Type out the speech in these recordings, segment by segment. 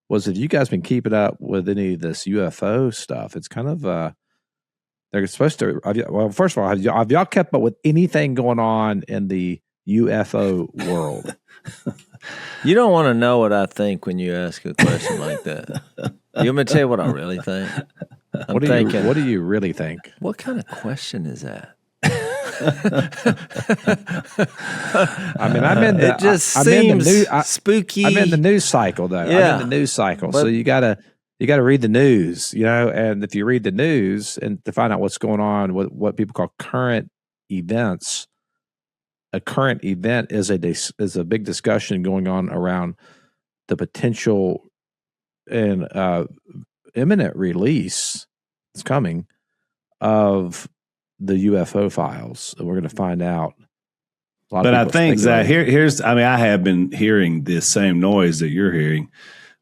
was, have you guys been keeping up with any of this UFO stuff? It's kind of they're supposed to. Well, first of all, have y'all kept up with anything going on in the UFO world? You don't want to know what I think when you ask a question like that. You want me to tell you what I really think? What do you really think? What kind of question is that? I mean, it just seems spooky. I'm in the news cycle, though. Yeah. I'm in the news cycle, so you gotta read the news, And if you read the news and to find out what's going on, what people call current events, a current event is a big discussion going on around the potential and imminent release. It's coming of the UFO files, and we're going to find out. But I think that I have been hearing this same noise that you're hearing,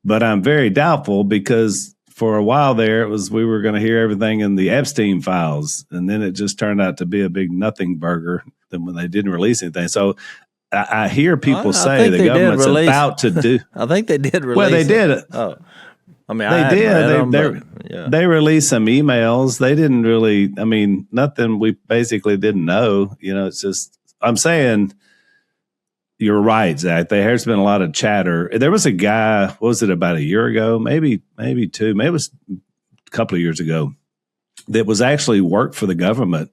but I'm very doubtful because for a while there we were going to hear everything in the Epstein files, and then it just turned out to be a big nothing burger when they didn't release anything. So I hear people say the government's about to do. I think they did release. Well, they did. Oh. I mean, they did. They released some emails. They didn't really. I mean, nothing. We basically didn't know. It's just. I'm saying, you're right, Zach. There's been a lot of chatter. There was a guy. What was it, about a year ago? Maybe two. Maybe it was a couple of years ago. That was actually worked for the government.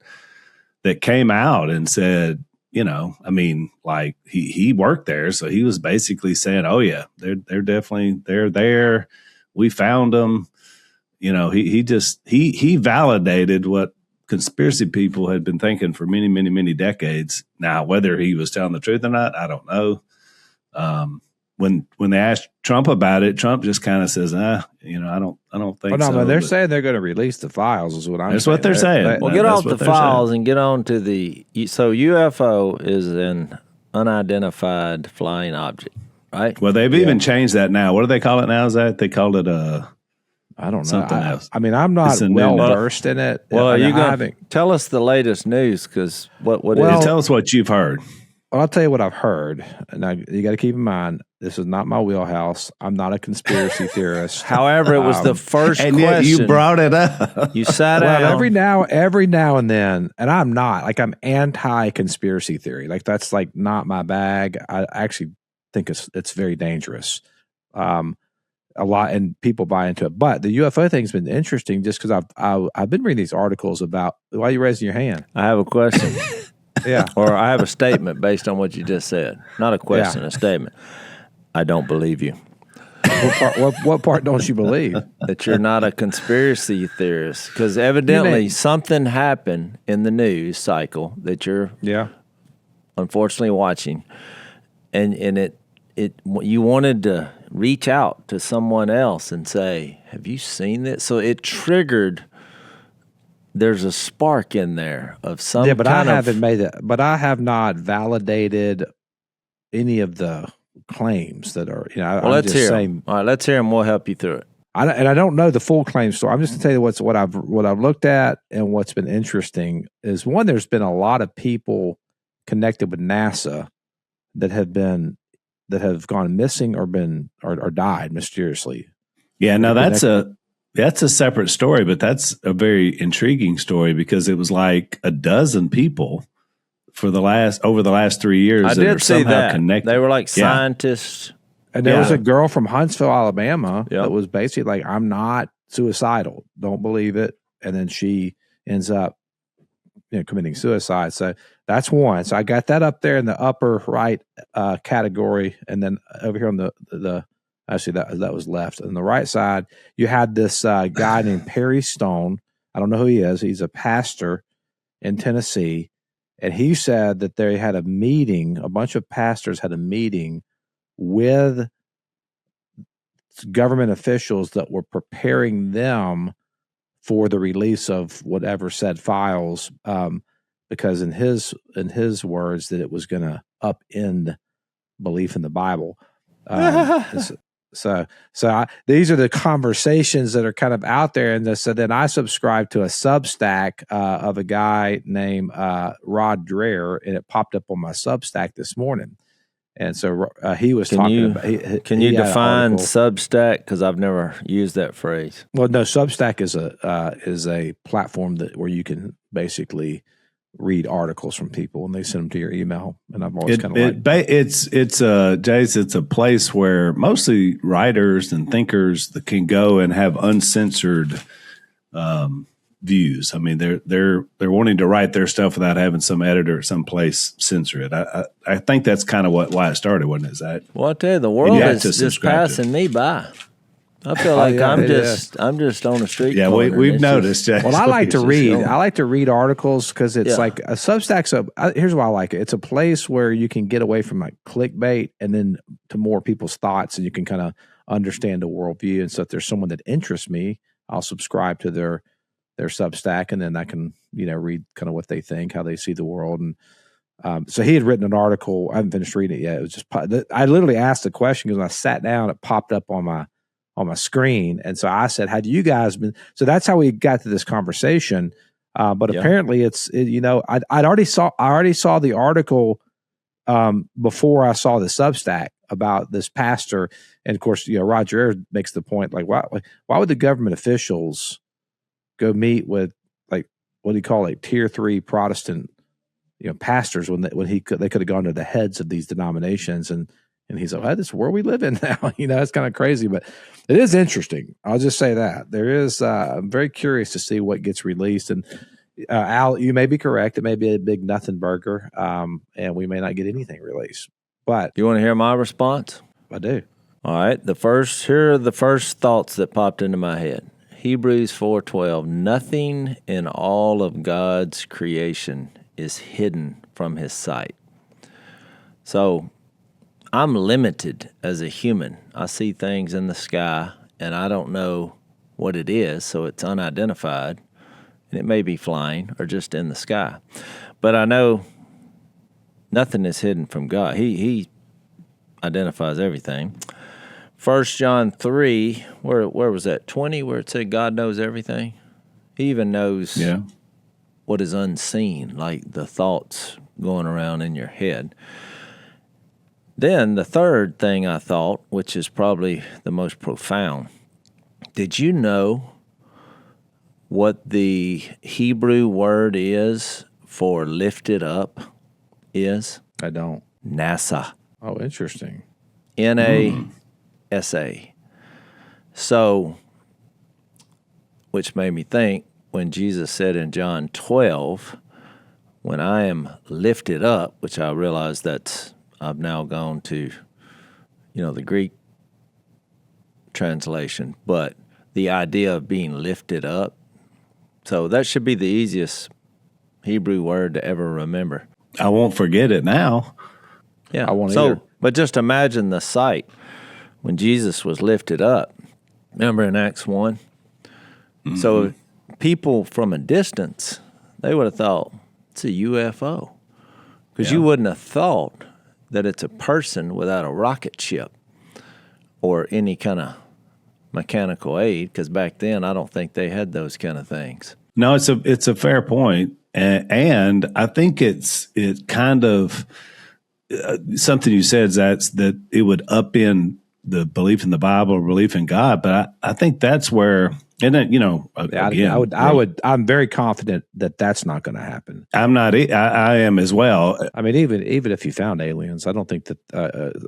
That came out and said, like he worked there, so he was basically saying, "Oh yeah, they're definitely there." We found him. He validated what conspiracy people had been thinking for many, many, many decades. Now, whether he was telling the truth or not, I don't know. When they asked Trump about it, Trump just kind of says, I don't think so. No, they're saying they're going to release the files is what I'm saying. That's what they're saying. Well, get off the files and get on to so UFO is an unidentified flying object. Right. Well, they've even changed that now. What do they call it now? Is that they called it I don't know. Something else. I mean, I'm not well versed in it. Well, are you going to tell us the latest news? Because tell us what you've heard. Well, I'll tell you what I've heard. Now, you got to keep in mind, this is not my wheelhouse. I'm not a conspiracy theorist. However, it was the first and question. You brought it up. You sat down. Every now and then, and I'm not. Like, I'm anti-conspiracy theory. Like, that's like not my bag. I actually think it's very dangerous. A lot, and people buy into it. But the UFO thing's been interesting just because I've been reading these articles about. Why are you raising your hand? I have a question. Yeah, or I have a statement based on what you just said. Not a question, a statement. I don't believe you. What part don't you believe? That you're not a conspiracy theorist, because evidently something happened in the news cycle that you're unfortunately watching, and it you wanted to reach out to someone else and say, have you seen this? So it triggered, there's a spark in there of some but I haven't made it. But I have not validated any of the claims that are, well, let's hear them. All right, let's hear them. We'll help you through it. I don't know the full claim story. I'm just gonna tell you what I've looked at, and what's been interesting is, one, there's been a lot of people connected with NASA that have gone missing or died mysteriously. Yeah, now that's a separate story, but that's a very intriguing story because it was like a dozen people over the last 3 years. I did see that. Connected. They were like scientists. And there was a girl from Huntsville, Alabama, that was basically like, I'm not suicidal. Don't believe it. And then she ends up committing suicide. So that's one. So I got that up there in the upper right category. And then over here on the actually that was left. On the right side, you had this guy named Perry Stone. I don't know who he is. He's a pastor in Tennessee. And he said that they had a meeting, a bunch of pastors had a meeting with government officials that were preparing them for the release of whatever said files, because in his words, that it was going to upend belief in the Bible. So these are the conversations that are kind of out there. And so then I subscribe to a Substack of a guy named Rod Dreher, and it popped up on my Substack this morning. And so he was talking about. Can you define Substack? Because I've never used that phrase. Well, no, Substack is a platform where you can basically read articles from people and they send them to your email. And I've always kind of Jace, it's a place where mostly writers and thinkers that can go and have uncensored views. I mean, they're wanting to write their stuff without having some editor at some place censor it. I think that's kind of why it started, wasn't it, Zach? Well, I tell you, the world is just passing me by. I feel like I'm just on the street. Yeah, we've noticed. Well, I like to read. I like to read articles because it's like a Substack's. Here's why I like it. It's a place where you can get away from like clickbait and then to more people's thoughts, and you can kind of understand the worldview. And so, if there's someone that interests me, I'll subscribe to their Substack, and then I can read kind of what they think, how they see the world. And so he had written an article. I haven't finished reading it yet. It was just I literally asked the question because when I sat down, it popped up on my screen. And so I said, "Have you guys been?" So that's how we got to this conversation. But apparently I already saw the article before I saw the Substack about this pastor. And of course, Roger Ayers makes the point, like, why would the government officials go meet with like, what do you call it, tier 3 Protestant, pastors when they could have gone to the heads of these denominations. And he's like, this is where we live in now. It's kind of crazy, but it is interesting. I'll just say that there is, I'm very curious to see what gets released. And Al, you may be correct. It may be a big nothing burger. And we may not get anything released, but you want to hear my response? I do. All right. Here are the first thoughts that popped into my head. Hebrews 4:12, nothing in all of God's creation is hidden from his sight. So I'm limited as a human. I see things in the sky and I don't know what it is, so it's unidentified, and it may be flying or just in the sky. But I know nothing is hidden from God. He identifies everything. 1 John 3, where was that, 20, where it said God knows everything? He even knows what is unseen, like the thoughts going around in your head. Then the third thing I thought, which is probably the most profound, did you know what the Hebrew word is for lifted up is? I don't. NASA. Oh, interesting. NASA. So, which made me think when Jesus said in John 12, when I am lifted up, which I realize I've now gone to, the Greek translation, but the idea of being lifted up. So that should be the easiest Hebrew word to ever remember. I won't forget it now. Yeah. I won't either. But just imagine the sight when Jesus was lifted up. Remember in Acts 1? Mm-hmm. So people from a distance, they would have thought it's a UFO. Because you wouldn't have thought that it's a person without a rocket ship or any kind of mechanical aid, because back then I don't think they had those kind of things. No, it's a fair point. And I think it kind of something you said, that it would upend the belief in the Bible or belief in God. But I think that's where, and then, again, I'm very confident that that's not going to happen. I'm not. I am as well. I mean, even if you found aliens, I don't think that.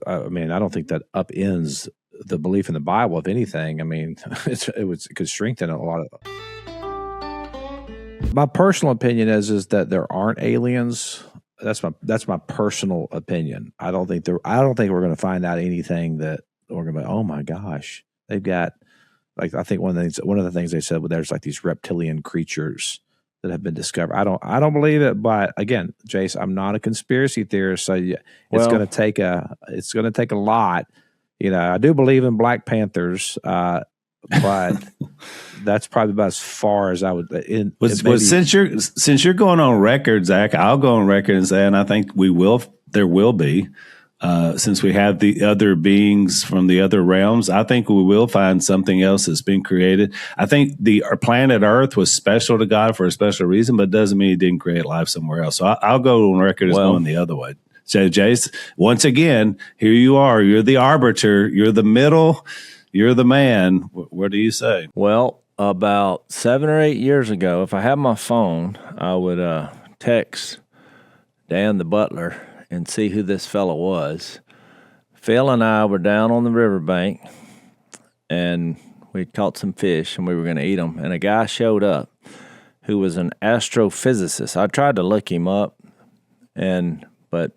I don't think that upends the belief in the Bible. If anything, I mean, it could strengthen a lot of. My personal opinion is that there aren't aliens. That's my personal opinion. I don't think we're going to find out anything that we're going to be, oh my gosh, they've got, like, I think one of the things they said, well, there's like these reptilian creatures that have been discovered. I don't believe it, but again, Jace, I'm not a conspiracy theorist, so it's going to take a lot. I do believe in Black Panthers, but that's probably about as far as I would. Since you're going on record, Zach, I'll go on record and say, and I think there will be, since we have the other beings from the other realms, I think we will find something else that's been created. I think our planet Earth was special to God for a special reason, but it doesn't mean He didn't create life somewhere else. So I'll go on record as going the other way. So, Jace, once again, here you are. You're the arbiter. You're the middle. You're the man. What do you say? Well, about 7 or 8 years ago, if I had my phone, I would text Dan the butler and see who this fellow was. Phil and I were down on the riverbank, and we caught some fish, and we were going to eat them. And a guy showed up who was an astrophysicist. I tried to look him up, but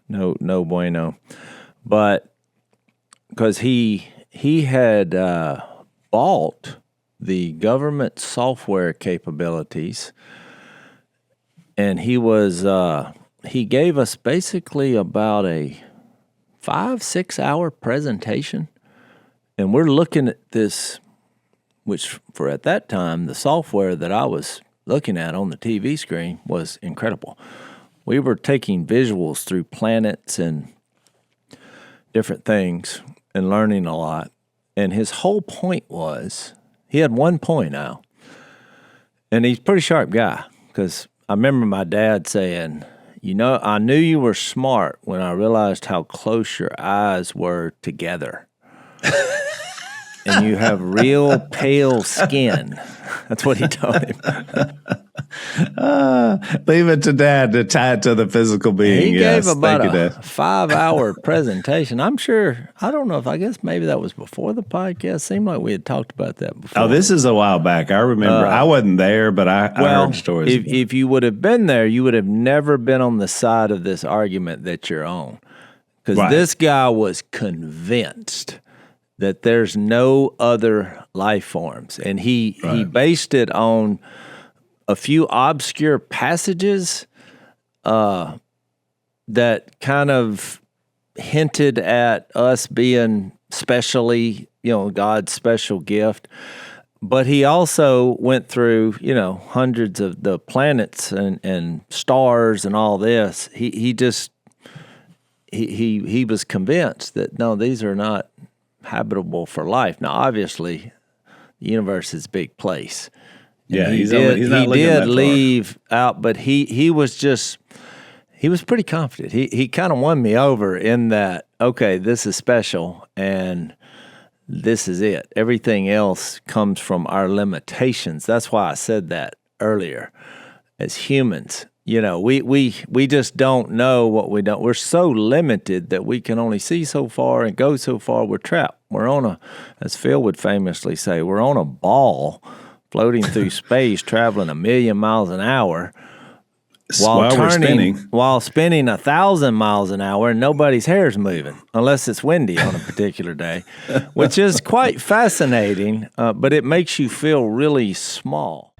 no bueno. But because he had bought the government software capabilities, and he gave us basically about a 5-6 hour presentation, and we're looking at this, which for at that time, the software that I was looking at on the TV screen was incredible. We were taking visuals through planets and different things and learning a lot. And his whole point was, he had one point now, and he's a pretty sharp guy, because I remember my dad saying, I knew you were smart when I realized how close your eyes were together. And you have real pale skin. That's what he told him. Leave it to Dad to tie it to the physical being. He gave about a 5-hour presentation. I don't know I guess maybe that was before the podcast. Seemed like we had talked about that before. Oh, this is a while back. I remember. I wasn't there, but I heard stories. If you would have been there, you would have never been on the side of this argument that you're on. Because this guy was convinced that there's no other life forms. And he based it on a few obscure passages that kind of hinted at us being specially, God's special gift. But he also went through, hundreds of the planets and stars and all this. He was convinced that, no, these are not habitable for life. Now, obviously, the universe is a big place. Yeah, he did leave out, but he was pretty confident. He kind of won me over in that, okay, this is special and this is it. Everything else comes from our limitations. That's why I said that earlier. As humans, we just don't know what we don't. We're so limited that we can only see so far and go so far. We're trapped. We're as Phil would famously say, we're on a ball floating through space, traveling 1,000,000 miles an hour while spinning 1,000 miles an hour, and nobody's hair's moving unless it's windy on a particular day, which is quite fascinating, but it makes you feel really small.